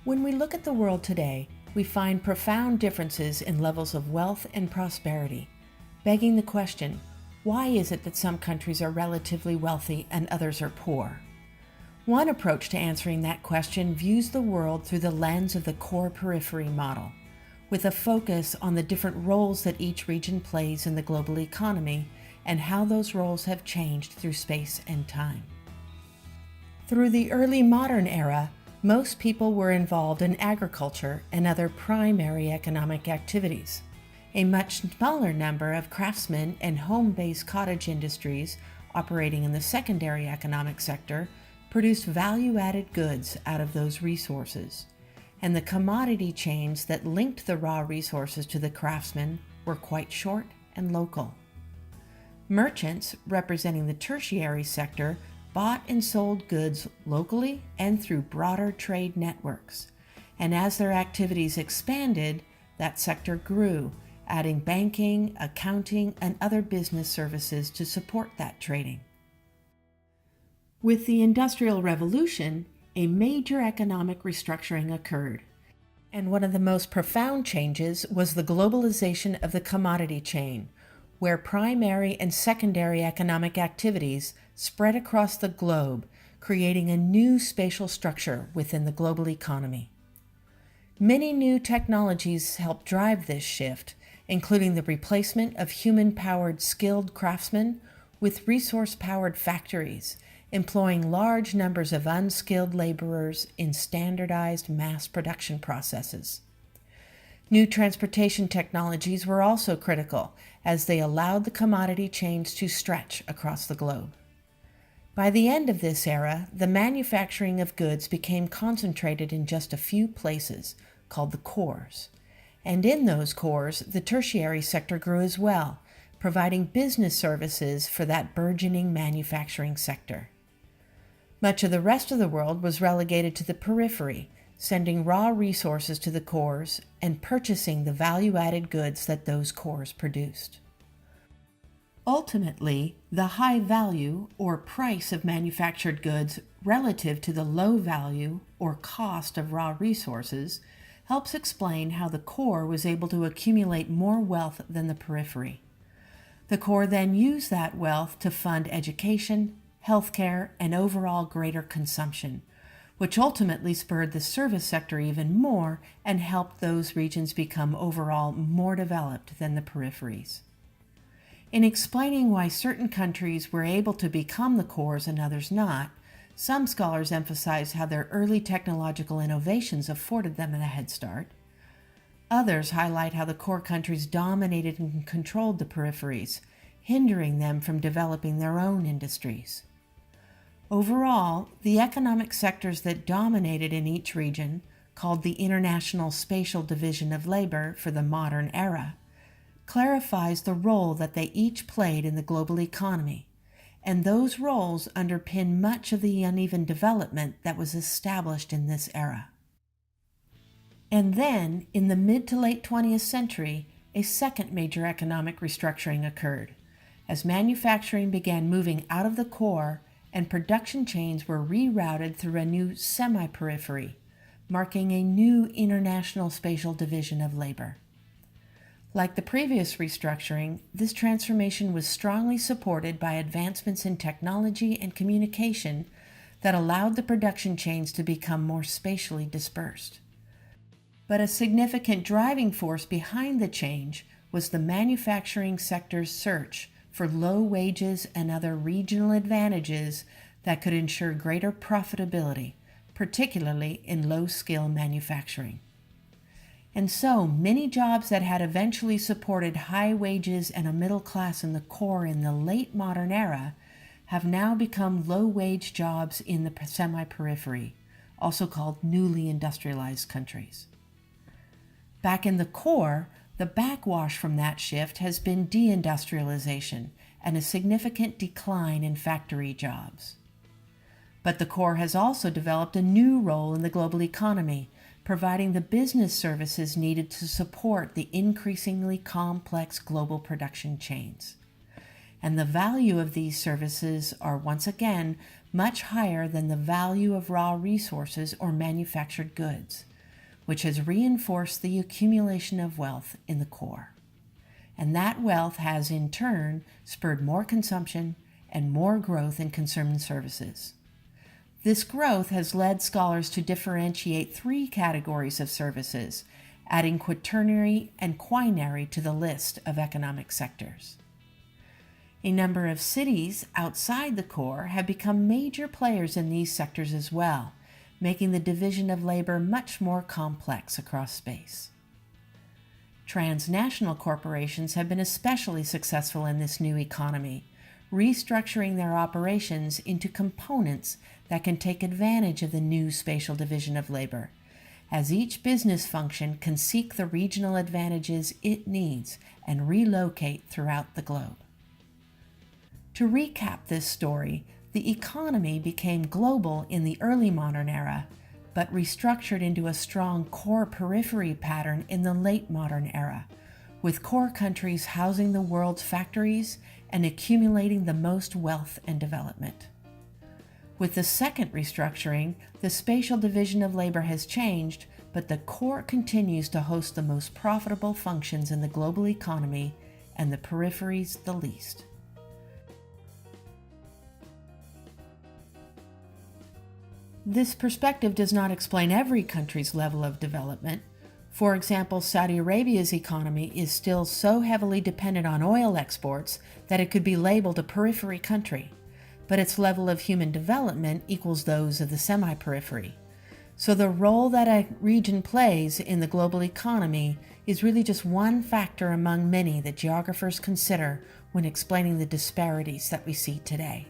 When we look at the world today, we find profound differences in levels of wealth and prosperity, begging the question, why is it that some countries are relatively wealthy and others are poor? One approach to answering that question views the world through the lens of the core periphery model, with a focus on the different roles that each region plays in the global economy and how those roles have changed through space and time. Through the early modern era, most people were involved in agriculture and other primary economic activities. A much smaller number of craftsmen and home-based cottage industries operating in the secondary economic sector produced value-added goods out of those resources, and the commodity chains that linked the raw resources to the craftsmen were quite short and local. Merchants, representing the tertiary sector, bought and sold goods locally and through broader trade networks, and as their activities expanded, that sector grew, adding banking, accounting, and other business services to support that trading. With the Industrial Revolution, a major economic restructuring occurred, and one of the most profound changes was the globalization of the commodity chain, where primary and secondary economic activities spread across the globe, creating a new spatial structure within the global economy. Many new technologies helped drive this shift, including the replacement of human-powered skilled craftsmen with resource-powered factories, employing large numbers of unskilled laborers in standardized mass production processes. New transportation technologies were also critical, as they allowed the commodity chains to stretch across the globe. By the end of this era, the manufacturing of goods became concentrated in just a few places, called the cores. And in those cores, the tertiary sector grew as well, providing business services for that burgeoning manufacturing sector. Much of the rest of the world was relegated to the periphery, sending raw resources to the cores and purchasing the value-added goods that those cores produced. Ultimately, the high value or price of manufactured goods relative to the low value or cost of raw resources helps explain how the core was able to accumulate more wealth than the periphery. The core then used that wealth to fund education, healthcare, and overall greater consumption, which ultimately spurred the service sector even more and helped those regions become overall more developed than the peripheries. In explaining why certain countries were able to become the cores and others not, some scholars emphasize how their early technological innovations afforded them a head start. Others highlight how the core countries dominated and controlled the peripheries, hindering them from developing their own industries. Overall, the economic sectors that dominated in each region, called the International Spatial Division of Labor for the modern era, clarifies the role that they each played in the global economy, and those roles underpin much of the uneven development that was established in this era. And then, in the mid to late 20th century, a second major economic restructuring occurred, as manufacturing began moving out of the core and production chains were rerouted through a new semi-periphery, marking a new international spatial division of labor. Like the previous restructuring, this transformation was strongly supported by advancements in technology and communication that allowed the production chains to become more spatially dispersed. But a significant driving force behind the change was the manufacturing sector's search for low wages and other regional advantages that could ensure greater profitability, particularly in low-skill manufacturing. And so, many jobs that had eventually supported high wages and a middle class in the core in the late modern era have now become low-wage jobs in the semi-periphery, also called newly industrialized countries. Back in the core, the backwash from that shift has been deindustrialization and a significant decline in factory jobs. But the core has also developed a new role in the global economy, providing the business services needed to support the increasingly complex global production chains. And the value of these services are once again much higher than the value of raw resources or manufactured goods, which has reinforced the accumulation of wealth in the core. And that wealth has, in turn, spurred more consumption and more growth in consumer services. This growth has led scholars to differentiate three categories of services, adding quaternary and quinary to the list of economic sectors. A number of cities outside the core have become major players in these sectors as well, making the division of labor much more complex across space. Transnational corporations have been especially successful in this new economy, restructuring their operations into components that can take advantage of the new spatial division of labor, as each business function can seek the regional advantages it needs and relocate throughout the globe. To recap this story, the economy became global in the early modern era, but restructured into a strong core periphery pattern in the late modern era, with core countries housing the world's factories and accumulating the most wealth and development. With the second restructuring, the spatial division of labor has changed, but the core continues to host the most profitable functions in the global economy and the peripheries the least. This perspective does not explain every country's level of development. For example, Saudi Arabia's economy is still so heavily dependent on oil exports that it could be labeled a periphery country, but its level of human development equals those of the semi-periphery. So the role that a region plays in the global economy is really just one factor among many that geographers consider when explaining the disparities that we see today.